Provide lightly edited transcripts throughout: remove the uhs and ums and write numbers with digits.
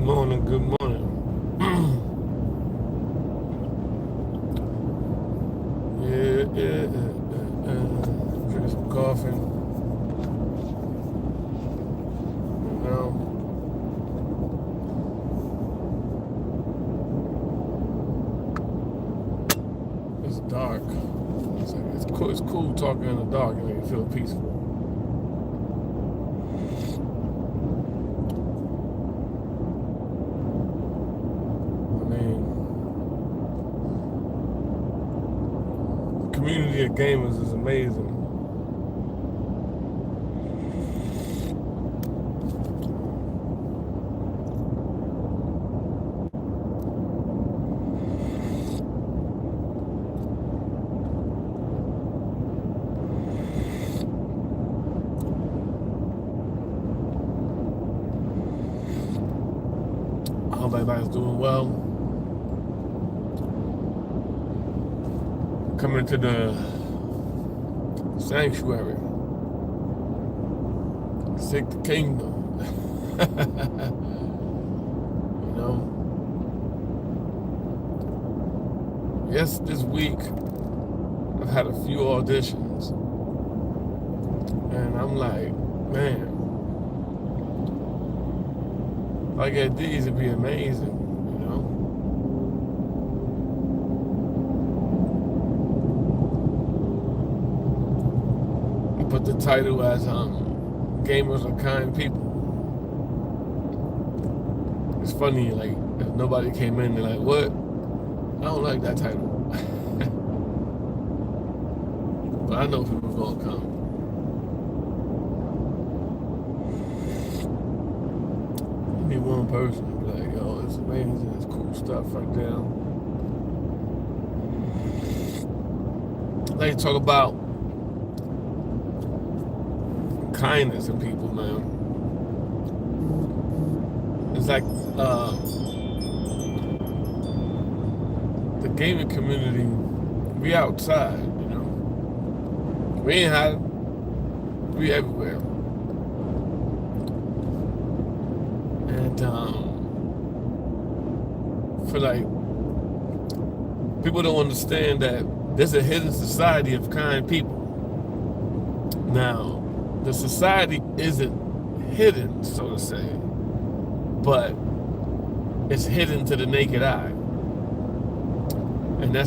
morning, good morning. Drinking some coffee. You know, it's dark. It's cool talking in the dark and make you feel peaceful. I mean, the community of gamers is amazing. I hope everybody's doing well. Coming to the sanctuary. Seek the kingdom. You know? Yes, this week I've had a few auditions. And I'm like, man, if I get these, it'd be amazing, you know? I put the title as Gamers Are Kind People. It's funny, like, if nobody came in, they're like, what? I don't like that title. But I know people are gonna come. Be one person and be like, yo, it's amazing, it's cool stuff right there. I like to talk about kindness in people, man. It's like the gaming community, we outside, you know. We ain't hiding, we everywhere. And for like, people don't understand that there's a hidden society of kind people. Now, the society isn't hidden, so to say, but it's hidden to the naked eye. And that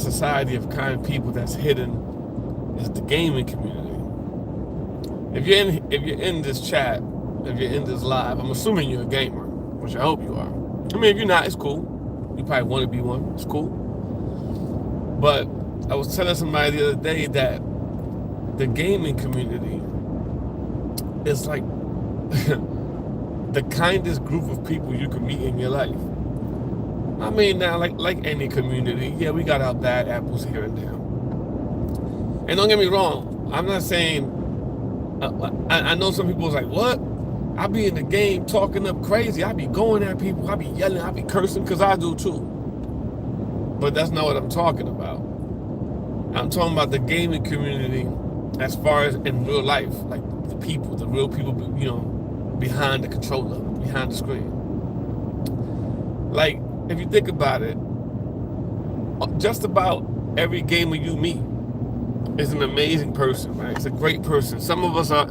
society of kind people that's hidden is the gaming community. If you're in this chat, if you're in this live, I'm assuming you're a gamer, which I hope you are. I mean, if you're not, it's cool. You probably want to be one. It's cool. But I was telling somebody the other day that the gaming community is like the kindest group of people you can meet in your life. I mean, now, like any community, yeah, we got our bad apples here and there. And don't get me wrong, I'm not saying, I know some people was like, what? I be in the game talking up crazy. I be going at people. I be yelling. I be cursing, because I do too. But that's not what I'm talking about. I'm talking about the gaming community as far as in real life, like the people, the real people, you know, behind the controller, behind the screen. Like, if you think about it, just about every gamer you meet is an amazing person, right? It's a great person. Some of us are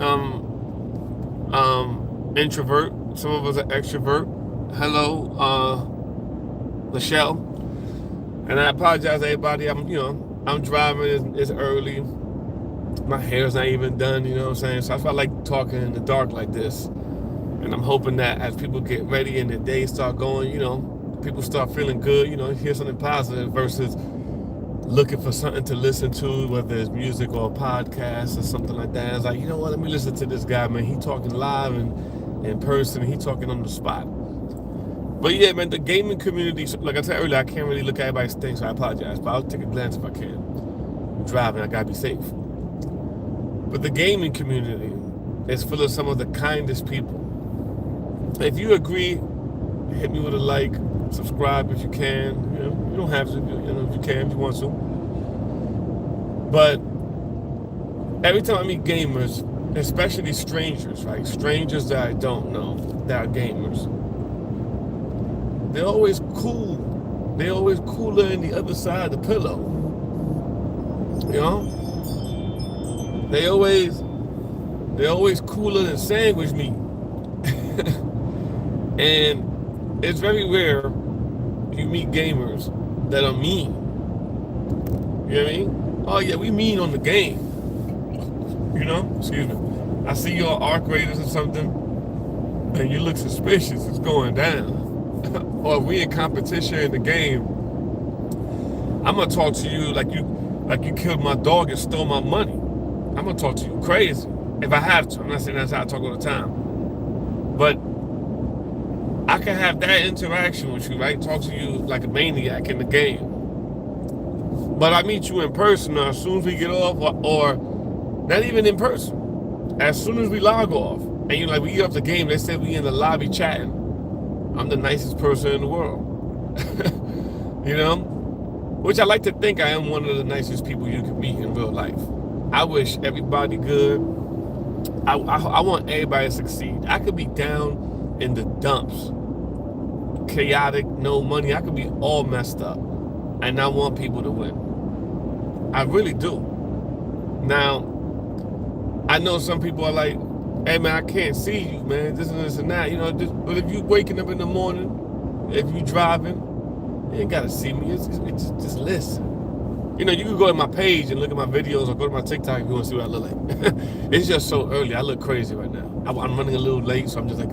introvert, some of us are extrovert. Hello, Michelle. And I apologize to everybody. I'm driving, it's early. My hair's not even done, you know what I'm saying? So I feel like talking in the dark like this. And I'm hoping that as people get ready and the day start going, you know, people start feeling good, you know, hear something positive versus looking for something to listen to, whether it's music or a podcast or something like that. It's like, you know what, let me listen to this guy, man. He talking live and in person, he talking on the spot. But yeah, man, the gaming community, like I said earlier, I can't really look at everybody's thing, so I apologize, but I'll take a glance if I can. I'm driving, I gotta be safe. But the gaming community is full of some of the kindest people. If you agree, hit me with a like, subscribe if you can. You know, you don't have to, you know, if you can, if you want to. But every time I meet gamers, especially strangers, right? Strangers that I don't know, that are gamers, they're always cool. They're always cooler in the other side of the pillow. You know? They're always cooler than sandwich meat. And it's very rare you meet gamers that are mean. You know what I mean? Oh yeah, we mean on the game. You know? Excuse me. I see you on Arc Raiders or something, and you look suspicious. It's going down. Or if we in competition in the game, I'm gonna talk to you like you killed my dog and stole my money. I'm gonna talk to you crazy if I have to. I'm not saying that's how I talk all the time, but I can have that interaction with you, right? Talk to you like a maniac in the game. But I meet you in person, or as soon as we get off, or not even in person. As soon as we log off, and you're like, we get off the game, they said we in the lobby chatting. I'm the nicest person in the world. You know? Which I like to think I am one of the nicest people you can meet in real life. I wish everybody good. I want everybody to succeed. I could be down in the dumps, chaotic, no money. I could be all messed up, and I want people to win. I really do. Now, I know some people are like, hey man, I can't see you, man, this and this and that, you know, but if you waking up in the morning, if you driving, you ain't gotta see me, it's just listen. You know, you can go to my page and look at my videos, or go to my TikTok if you want to see what I look like. It's just so early, I look crazy right now. I'm running a little late, so I'm just like,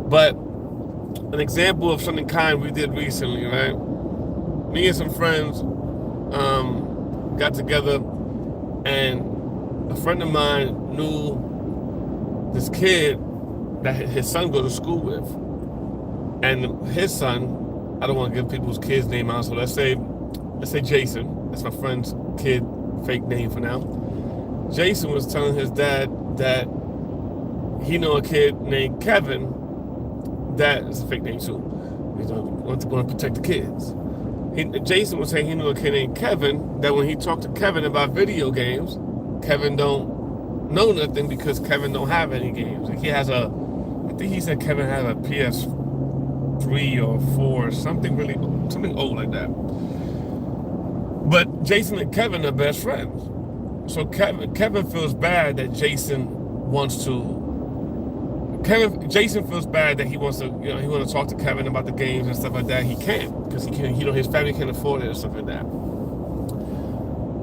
But an example of something kind we did recently, right? Me and some friends got together, and a friend of mine knew this kid that his son goes to school with. And his son, I don't want to give people's kids' name out, so let's say Jason. That's my friend's kid, fake name for now. Jason was telling his dad that he knew a kid named Kevin that is a fake name too. He's going to protect the kids. Jason was saying he knew a kid named Kevin that when he talked to Kevin about video games, Kevin don't know nothing because Kevin don't have any games. Like I think he said Kevin had a PS3 or 4, something old like that. But Jason and Kevin are best friends. So Kevin feels bad that Jason feels bad that he wants to talk to Kevin about the games and stuff like that. He can't, because his family can't afford it or stuff like that.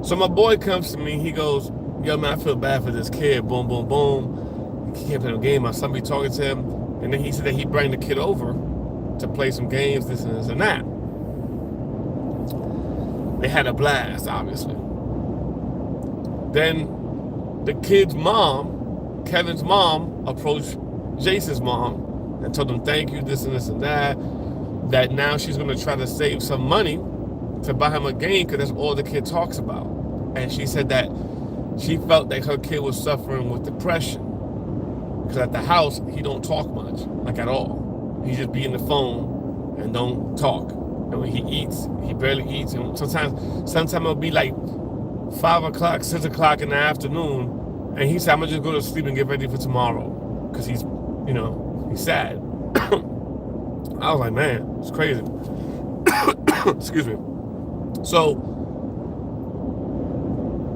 So my boy comes to me, he goes, yo man, I feel bad for this kid, boom, boom, boom. He can't play no game. My son be talking to him, and then he said that he'd bring the kid over to play some games, this and this and that. They had a blast, obviously. Then the kid's mom, Kevin's mom, approached Jason's mom and told him thank you, this and this and that now she's going to try to save some money to buy him a game because that's all the kid talks about. And she said that she felt that her kid was suffering with depression because at the house he don't talk much, like at all. He just be in the phone and don't talk. And when he eats, he barely eats. And sometimes it'll be like 5 o'clock, 6 o'clock in the afternoon, and he said, I'm gonna just go to sleep and get ready for tomorrow because he's sad. I was like, man, it's crazy. Excuse me. So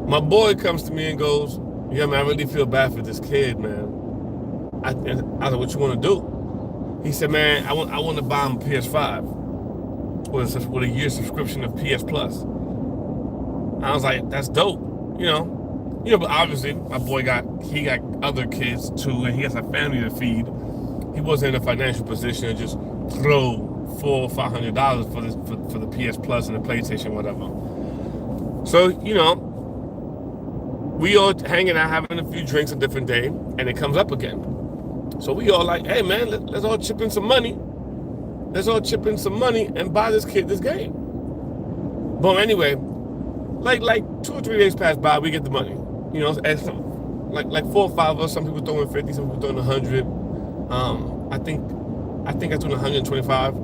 my boy comes to me and goes, yeah, man, I really feel bad for this kid, man. I said, what you want to do? He said, man, I want to buy him a PS5 with a year subscription of PS Plus. I was like, that's dope, but obviously my boy got other kids too, and he has a family to feed. He wasn't in a financial position to just throw $400 or $500 for the PS Plus and the PlayStation, whatever. So, we all hanging out, having a few drinks a different day, and it comes up again. So we all like, hey man, let's all chip in some money. Let's all chip in some money and buy this kid this game. But anyway, like 2 or 3 days pass by, we get the money. And like 4 or 5 of us. Some people throwing 50, some people throwing 100. I think I threw 125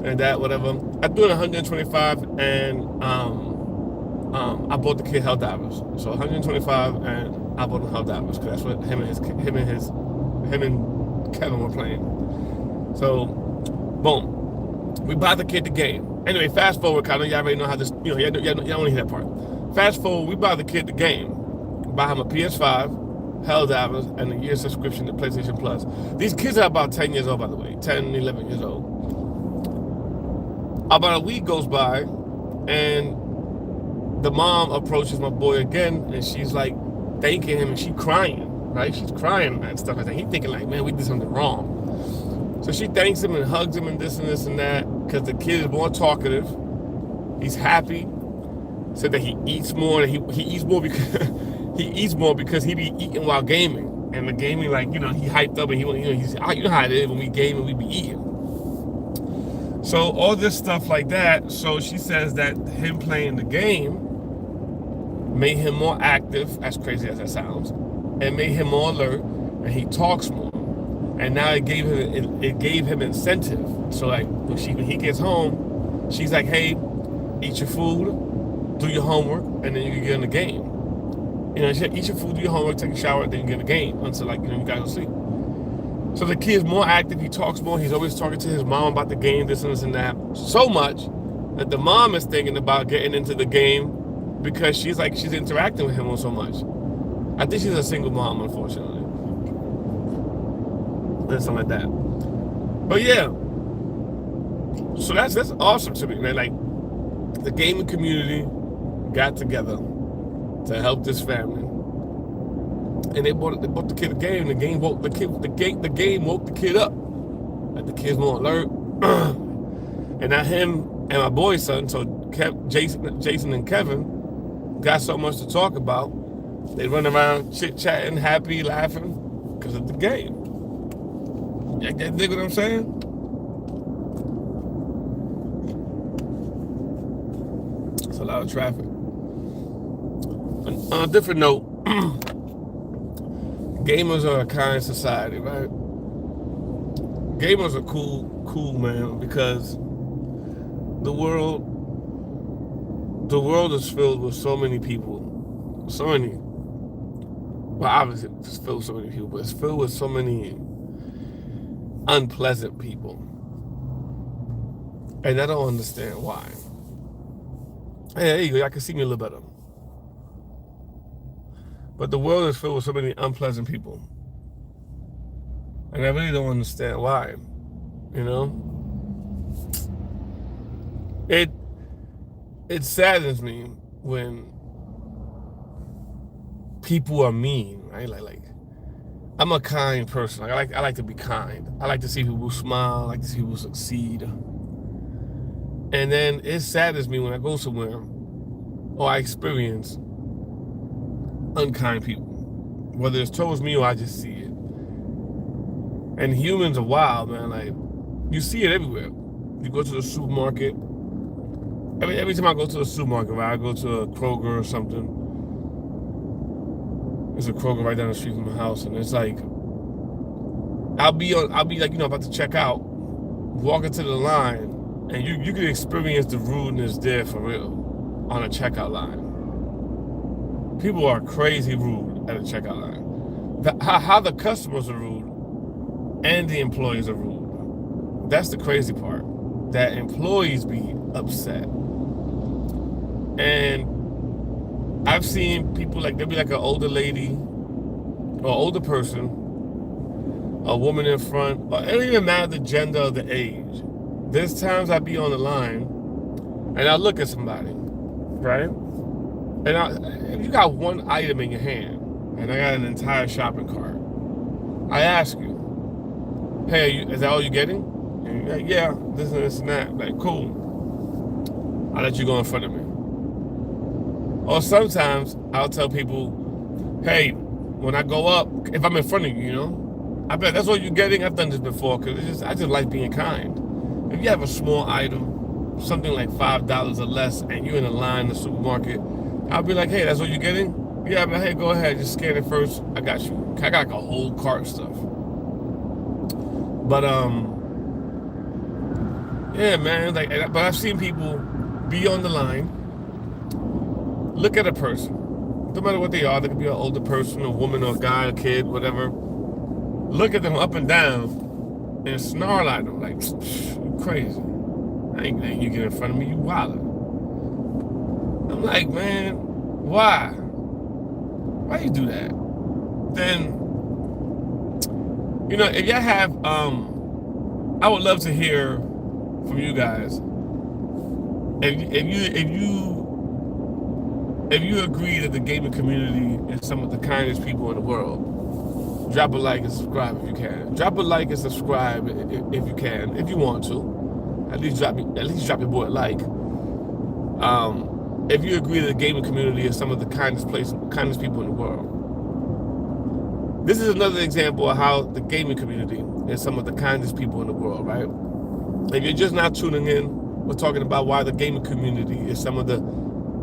and that, whatever. I threw 125 and I bought the kid Helldivers. So 125 and I bought him Helldivers because that's what him and Kevin were playing. So Boom. We buy the kid the game. Anyway, fast forward, kind of, y'all already know how this, y'all don't hear that part. Fast forward, we buy the kid the game. Buy him a PS5, Helldivers, and a year subscription to PlayStation Plus. These kids are about 10 years old, by the way. 10, 11 years old. About a week goes by, and the mom approaches my boy again, and she's like thanking him, and she's crying, right? She's crying and stuff like that. He's thinking like, man, we did something wrong. So she thanks him and hugs him and this and that, because the kid is more talkative. He's happy. Said that he eats more. He eats more because he eats more because he be eating while gaming. And the gaming, like, he hyped up, and he's how it is when we game and we be eating. So all this stuff like that. So she says that him playing the game made him more active, as crazy as that sounds, and made him more alert, and he talks more. And now it gave him incentive. So like when he gets home, she's like, hey, eat your food, do your homework, and then you can get in the game. Eat your food, do your homework, take a shower, then you get in the game until you gotta go sleep. So the kid's more active, he talks more, he's always talking to his mom about the game, this and that. So much that the mom is thinking about getting into the game because she's interacting with him so much. I think she's a single mom, unfortunately. And something like that. But yeah. So that's awesome to me, man. Like, the gaming community got together to help this family. And they bought the kid a game. The game woke the kid. The game woke the kid up. Like, the kid's more alert. And now him and my boy's son, so Jason and Kevin, got so much to talk about. They run around chit-chatting, happy, laughing because of the game. You dig what I'm saying? It's a lot of traffic. On a different note, gamers are a kind society, right? Gamers are cool, man, because the world is filled with so many people. Well, obviously it's filled with so many people, but it's filled with so many unpleasant people. And I don't understand why. Hey, there you go, y'all can see me a little better. But the world is filled with so many unpleasant people. And I really don't understand why. It saddens me when people are mean, right? Like I'm a kind person. I like to be kind. I like to see people smile. I like to see people succeed. And then it saddens me when I go somewhere or I experience unkind people, whether it's towards me or I just see it. And humans are wild, man. Like, you see it everywhere. You go to the supermarket. Every time I go to the supermarket, right, I go to a Kroger or something. There's a Kroger right down the street from my house, and it's like I'll be like, about to check out, walking to the line, and you can experience the rudeness there for real on a checkout line. People are crazy rude at a checkout line. How the customers are rude and the employees are rude. That's the crazy part. That employees be upset. And I've seen people, like, there'll be like an older lady or older person, a woman in front, or it don't even matter the gender or the age. There's times I be on the line and I look at somebody, right? And if you got one item in your hand and I got an entire shopping cart, I ask you, hey, is that all you're getting? And you're like, yeah, this and that. Like, cool. I'll let you go in front of me. Or sometimes I'll tell people, hey, when I go up, if I'm in front of you, I bet that's what you're getting. I've done this before because I just like being kind. If you have a small item, something like $5 or less, and you're in a line in the supermarket, I'll be like, hey, that's what you're getting? Yeah, but hey, go ahead, just scan it first. I got you. I got like a whole cart of stuff. But yeah, man. But I've seen people be on the line, look at a person, no matter what they are. They could be an older person, a woman, or a guy, a kid, whatever. Look at them up and down, and snarl at them like, you crazy. I ain't letting you get in front of me, you wildin'. I'm like, man, why? Why you do that? Then, you know, if y'all have, I would love to hear from you guys. If you agree that the gaming community is some of the kindest people in the world, drop a like and subscribe if you can. Drop a like and subscribe if you can, if you want to. At least drop your boy a like. If you agree that the gaming community is some of the kindest people in the world. This is another example of how the gaming community is some of the kindest people in the world, right? If you're just not tuning in, we're talking about why the gaming community is some of the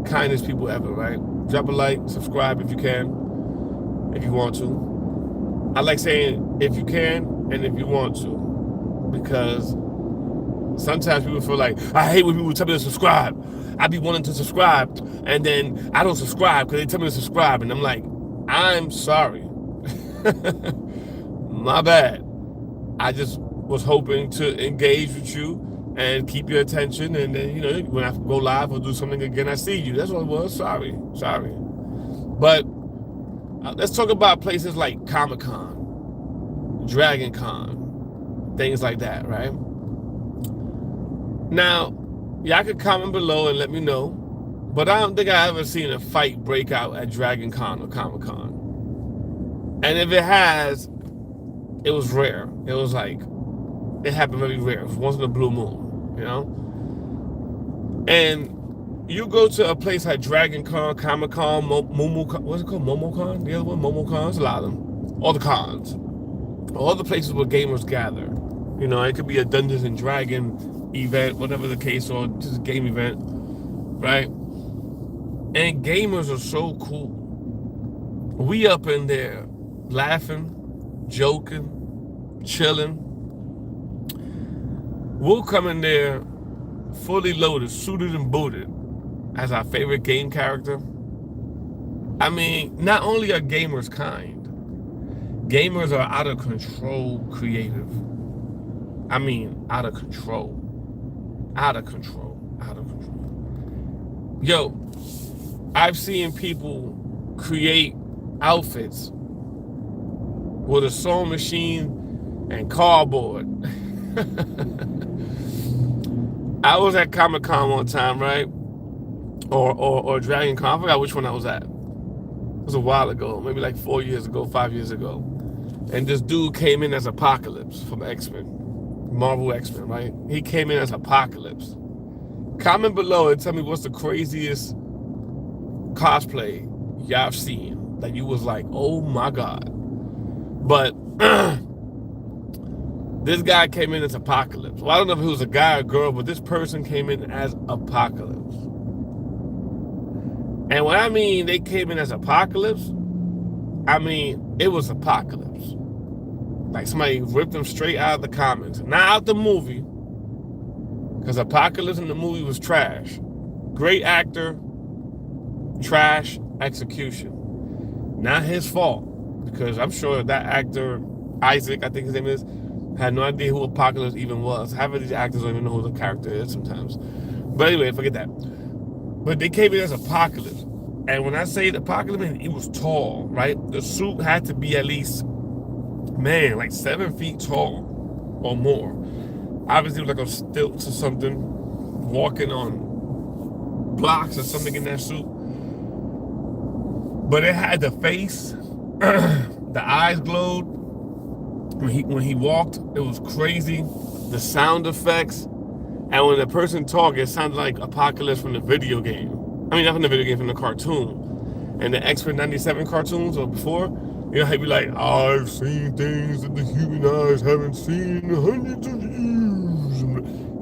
kindest people ever, right? Drop a like, subscribe if you can, if you want to. I like saying if you can and if you want to, because sometimes people feel like, I hate when people tell me to subscribe. I be wanting to subscribe, and then I don't subscribe because they tell me to subscribe, and I'm like, I'm sorry. My bad. I just was hoping to engage with you and keep your attention, and then, you know, when I go live or do something again, I see you. That's what it was. Sorry. But let's talk about places like Comic-Con, Dragon Con, things like that, right? Now, y'all can comment below and let me know, but I don't think I ever seen a fight break out at Dragon Con or Comic-Con. And if it has, it was rare. It was like, it happened very rare. It was once in a blue moon, you know? And you go to a place like Dragon Con, Comic-Con, MomoCon, what's it called? MomoCon? The other one? MomoCon? It's a lot of them. All the cons. All the places where gamers gather. You know, it could be a Dungeons and Dragons event, whatever the case, or just a game event, right? And gamers are so cool. We up in there laughing, joking, chilling. We'll come in there fully loaded, suited and booted as our favorite game character. I mean, not only are gamers kind, gamers are out of control creative. I mean, out of control. Yo, I've seen people create outfits with a sewing machine and cardboard. I was at Comic-Con one time, right? Or Dragon Con. I forgot which one I was at. It was a while ago, maybe like 4 years ago, 5 years ago. And this dude came in as Apocalypse from X-Men. Marvel X-Men, right? He came in as Apocalypse. Comment below and tell me what's the craziest cosplay y'all have seen that you was like, oh my God. But this guy came in as Apocalypse. Well, I don't know if he was a guy or girl, but this person came in as Apocalypse. And when I mean they came in as Apocalypse, I mean it was Apocalypse. Like somebody ripped them straight out of the comics. Not out the movie, because Apocalypse in the movie was trash. Great actor, trash execution. Not his fault, because I'm sure that actor, Isaac, I think his name is, had no idea who Apocalypse even was. Half of these actors don't even know who the character is sometimes. But anyway, forget that. But they came in as Apocalypse. And when I say Apocalypse, he was tall, right? The suit had to be at least, man, like 7 feet tall or more. Obviously, it was like a stilts or something, walking on blocks or something in that suit. But it had the face, the eyes glowed. When he walked, it was crazy. The sound effects, and when the person talked, it sounded like Apocalypse from the video game. I mean, not from the video game, from the cartoon. And the X-Men 97 cartoons or before, you know, he'd be like, I've seen things that the human eyes haven't seen in hundreds of years.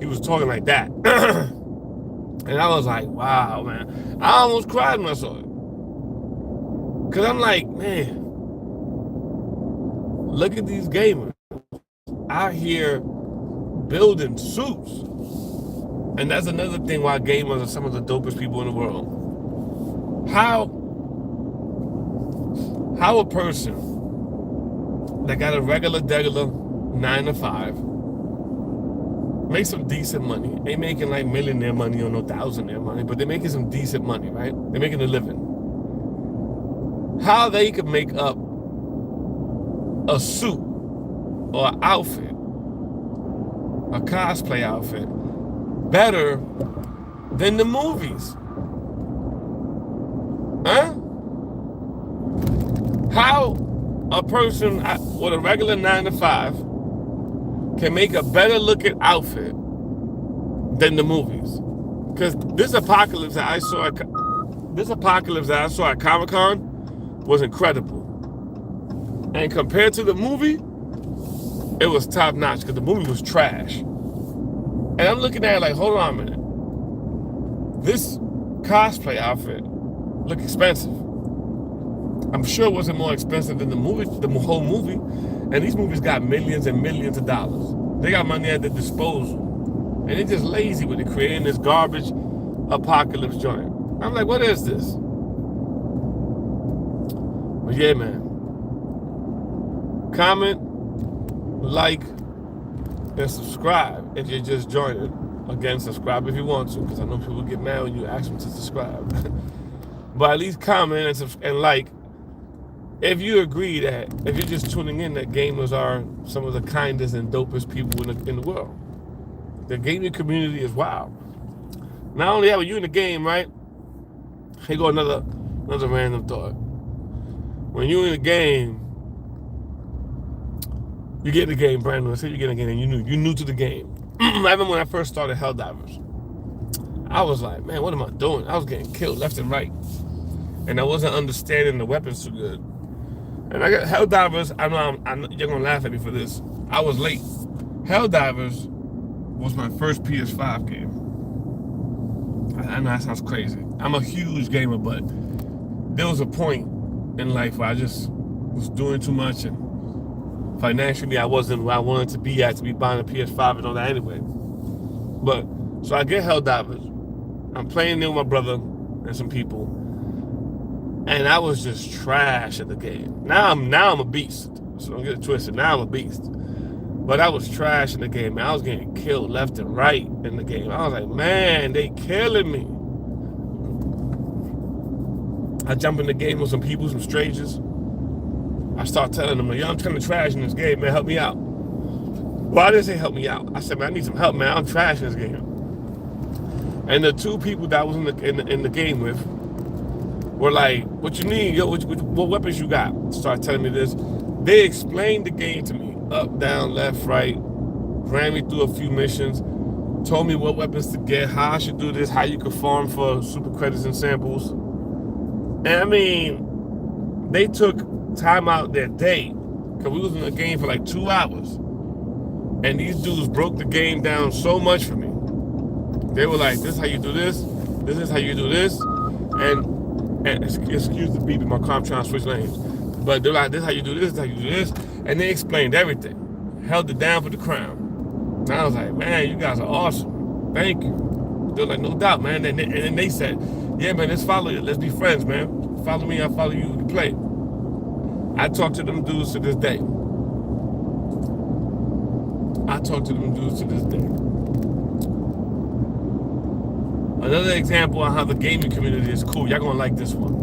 He was talking like that. And I was like, wow, man. I almost cried when I saw it. Because I'm like, man, look at these gamers out here building suits. And that's another thing why gamers are some of the dopest people in the world. How a person that got a regular 9 to 5, make some decent money. Ain't making like millionaire money or no thousandaire money, but they're making some decent money, right? They're making a living. How they could make up a suit or an outfit, a cosplay outfit, better than the movies? Huh? How a person with a regular 9 to 5 can make a better looking outfit than the movies? Because this apocalypse that I saw at Comic-Con was incredible. And compared to the movie, it was top notch because the movie was trash. And I'm looking at it like, hold on a minute. This cosplay outfit looked expensive. I'm sure it wasn't more expensive than the whole movie. And these movies got millions and millions of dollars. They got money at their disposal. And they're just lazy with it, creating this garbage apocalypse joint. I'm like, what is this? But yeah, man. Comment, like, and subscribe if you're just joining. Again, subscribe if you want to, because I know people get mad when you ask them to subscribe. But at least comment and like if you agree that, if you're just tuning in, that gamers are some of the kindest and dopest people in the world. The gaming community is wild. Not only are you in the game, right? Here go another random thought. When you're in the game, you get in the game brand new. Say you get in the game and you're new to the game. I remember when I first started Helldivers, I was like, man, what am I doing? I was getting killed left and right. And I wasn't understanding the weapons too good. And I got Helldivers, I know you're gonna laugh at me for this. I was late. Helldivers was my first PS5 game. I know that sounds crazy. I'm a huge gamer, but there was a point in life where I just was doing too much, and financially I wasn't where I wanted to be buying a PS5 and all that anyway. But, so I get Helldivers. I'm playing there with my brother and some people. And I was just trash at the game. Now I'm a beast. So don't get it twisted. Now I'm a beast. But I was trash in the game, man. I was getting killed left and right in the game. I was like, man, they killing me. I jump in the game with some people, some strangers. I start telling them, yo, I'm kind of trash in this game, man. Help me out. Why did they say help me out? I said, man, I need some help, man. I'm trash in this game. And the two people that I was in the game with were like, what you need? Yo, what weapons you got? Start telling me this. They explained the game to me. Up, down, left, right. Ran me through a few missions. Told me what weapons to get, how I should do this, how you could farm for super credits and samples. And I mean, they took time out their day, because we was in the game for like 2 hours. And these dudes broke the game down so much for me. They were like, this is how you do this is how you do this. And excuse the beep in my car, I'm trying to switch lanes. But they're like, this is how you do this is how you do this. And they explained everything. Held it down for the crown. And I was like, man, you guys are awesome. Thank you. They're like, no doubt, man. And then they said, yeah, man, let's follow you. Let's be friends, man. Follow me, I'll follow you, we can play. I talk to them dudes to this day. Another example of how the gaming community is cool. Y'all gonna like this one.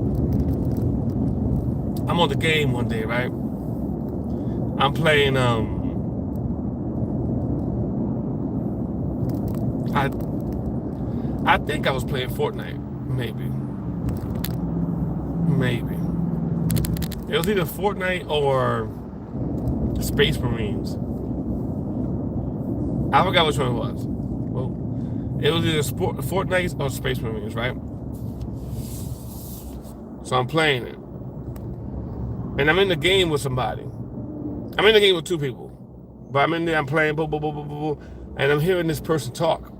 I'm on the game one day, right? I'm playing, I think I was playing Fortnite, maybe. It was either Fortnite or Space Marines. I forgot which one it was. Well, it was either Fortnite or Space Marines, right? So I'm playing it. And I'm in the game with somebody. I'm in the game with 2 people. But I'm in there, I'm playing, boo, boo, boo, boo, boo, and I'm hearing this person talk.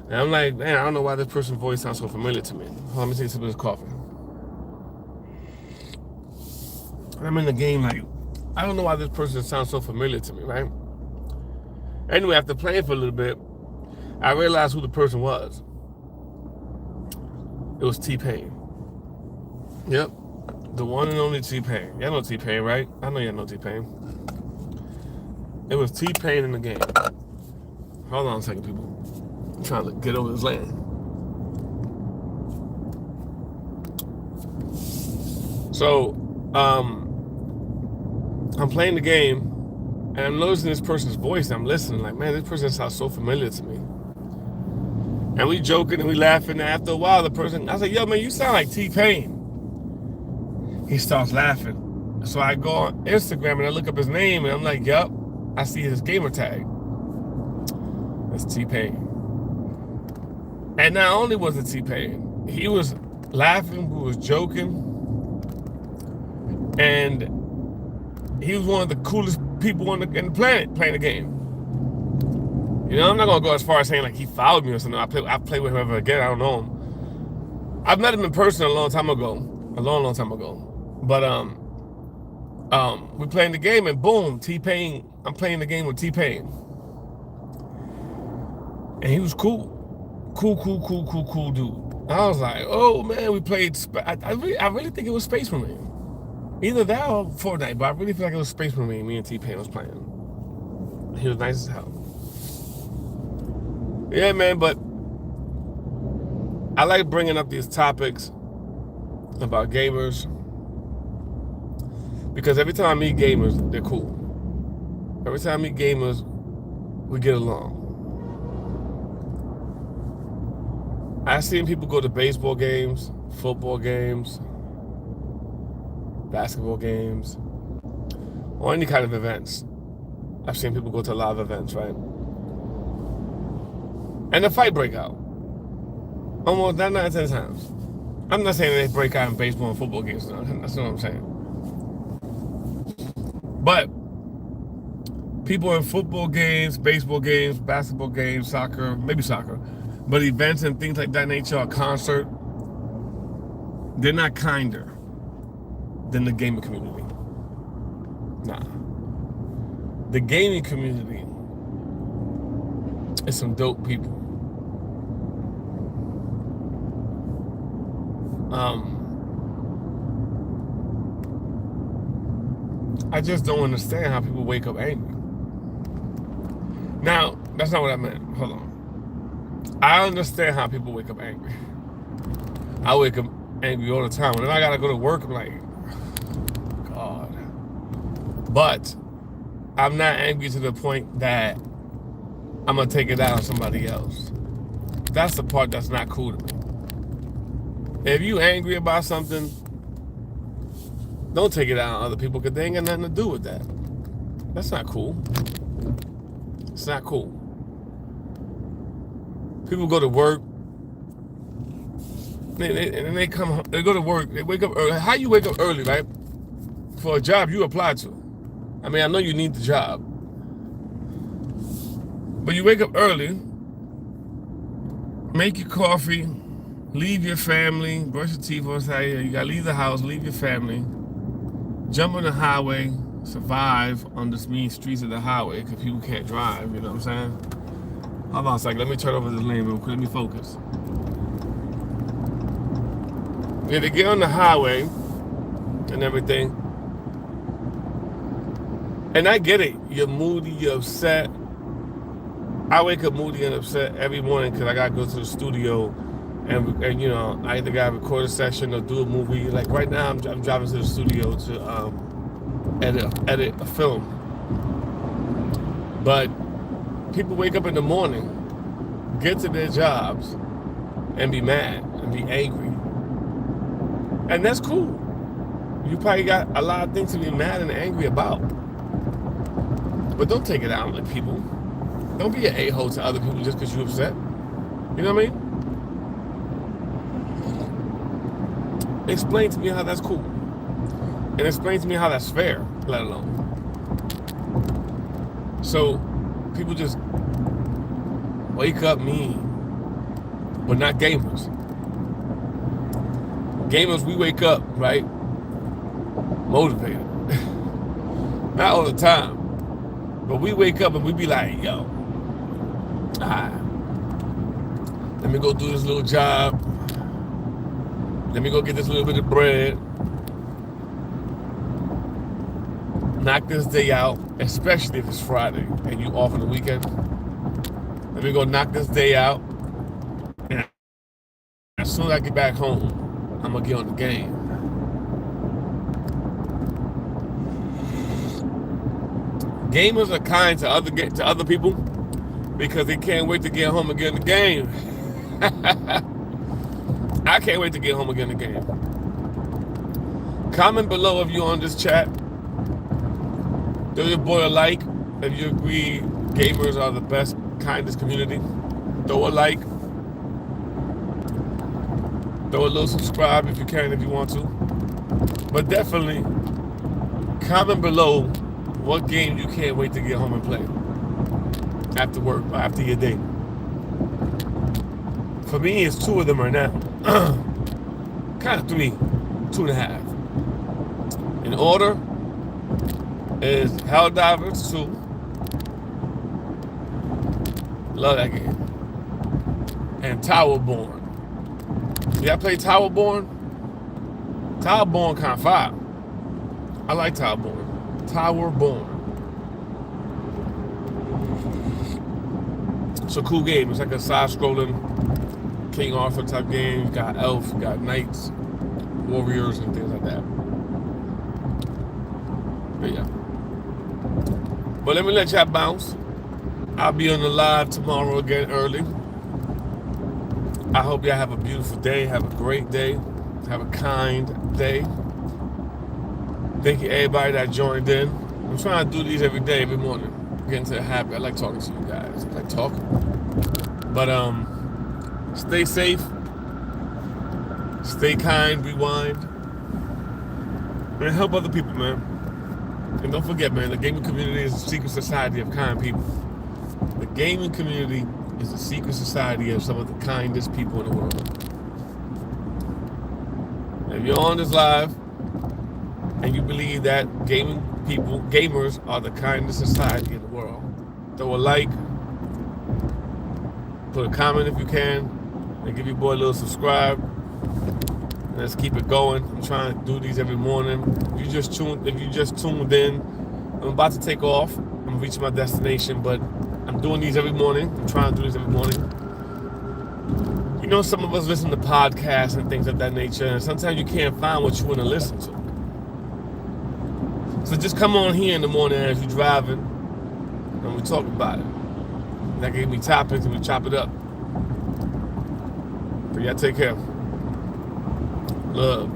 And I'm like, man, I don't know why this person's voice sounds so familiar to me. Let me take some of this coffee. And I'm in the game like, I don't know why this person sounds so familiar to me, right? Anyway, after playing for a little bit, I realized who the person was. It was T-Pain. Yep. The one and only T-Pain. Y'all know T-Pain, right? I know y'all know T-Pain. It was T-Pain in the game. Hold on a second, people. I'm trying to get over this land. So, I'm playing the game, and I'm noticing this person's voice, and I'm listening, like, man, this person sounds so familiar to me. And we joking and we laughing, and after a while, the person, I was like, yo, man, you sound like T-Pain. He starts laughing. So I go on Instagram, and I look up his name, and I'm like, yup, I see his gamer tag. That's T-Pain. And not only was it T-Pain, he was laughing, he was joking, and he was one of the coolest people in the planet playing the game. You know, I'm not gonna go as far as saying like he followed me or something. I play with him ever again. I don't know him. I've met him in person a long time ago, But we playing the game, and boom, T-Pain. I'm playing the game with T-Pain, and he was cool dude. I was like, oh man, we played. I really think it was Space Marine. Either that or Fortnite, but I really feel like it was Space Marine. Me and T-Pain was playing. He was nice as hell. Yeah, man, but I like bringing up these topics about gamers because every time I meet gamers, they're cool. Every time I meet gamers, we get along. I've seen people go to baseball games, football games, basketball games, or any kind of events. I've seen people go to live events, right? And the fight break out. Almost 9 out of 10 times. I'm not saying they break out in baseball and football games. No, that's not what I'm saying. But people in football games, baseball games, basketball games, soccer, maybe soccer, but events and things like that nature, a concert, they're not kinder than the gaming community. Nah. The gaming community is some dope people. I just don't understand how people wake up angry. Now, that's not what I meant. Hold on. I understand how people wake up angry. I wake up angry all the time. Whenever I gotta go to work, I'm like, God. But I'm not angry to the point that I'm gonna take it out on somebody else. That's the part that's not cool to me. If you angry about something, don't take it out on other people because they ain't got nothing to do with that. That's not cool. It's not cool. People go to work, and they go to work, they wake up early. How you wake up early, right? For a job you apply to. I mean, I know you need the job. But you wake up early, make your coffee, leave your family, brush your teeth on Saturday. You gotta leave the house, leave your family, jump on the highway, survive on this mean streets of the highway because people can't drive, you know what I'm saying? Hold on a second, let me turn over this lane real quick, let me focus. Yeah, they get on the highway and everything. And I get it, you're moody, you're upset. I wake up moody and upset every morning because I gotta go to the studio and you know, I either gotta record a session or do a movie. Like right now, I'm driving to the studio to edit a film. But people wake up in the morning, get to their jobs, and be mad and be angry. And that's cool. You probably got a lot of things to be mad and angry about. But don't take it out on the people. Don't be an a-hole to other people just because you're upset. You know what I mean? Explain to me how that's cool. And explain to me how that's fair, let alone. So, people just wake up mean, but not gamers. Gamers, we wake up, right? Motivated. Not all the time. But we wake up and we be like, yo, let me go do this little job. Let me go get this little bit of bread. knock this day out, especially if it's Friday and you off on the weekend. Let me go knock this day out. And as soon as I get back home, I'm gonna get on the game. Gamers are kind to other people because they can't wait to get home and get in the game. I can't wait to get home and get in the game. Comment below if you're on this chat. Give your boy a like if you agree gamers are the best, kindest community. Throw a like. Throw a little subscribe if you can, if you want to. But definitely comment below what game you can't wait to get home and play after work or after your day. For me, it's 2 of them right now. Kind of 3, 2.5. In order is Helldivers 2. Love that game. And Towerborn. Y'all play Towerborn? Towerborn kind of fire. I like Towerborn. Towerborn. It's a cool game. It's like a side-scrolling King Arthur type game. You got elf, you got knights, warriors, and things like that. But yeah. But let me let y'all bounce. I'll be on the live tomorrow again early. I hope y'all have a beautiful day. Have a great day. Have a kind day. Thank you everybody that joined in. I'm trying to do these every day, every morning. Getting to the habit. I like talking to you guys. I like talking. But stay safe. Stay kind. Rewind. And help other people, man. And don't forget, man, the gaming community is a secret society of kind people. The gaming community is a secret society of some of the kindest people in the world. If you're on this live and you believe that gamers are the kindest society in the world, throw a like, put a comment if you can, and give your boy a little subscribe. Let's keep it going. I'm trying to do these every morning. If you just tuned in, I'm about to take off. I'm reaching my destination, but I'm doing these every morning. I'm trying to do this every morning. You know, some of us listen to podcasts and things of that nature, and sometimes you can't find what you want to listen to. So just come on here in the morning as you're driving, and we talk about it. That gave me topics, and we chop it up. But y'all take care. Love.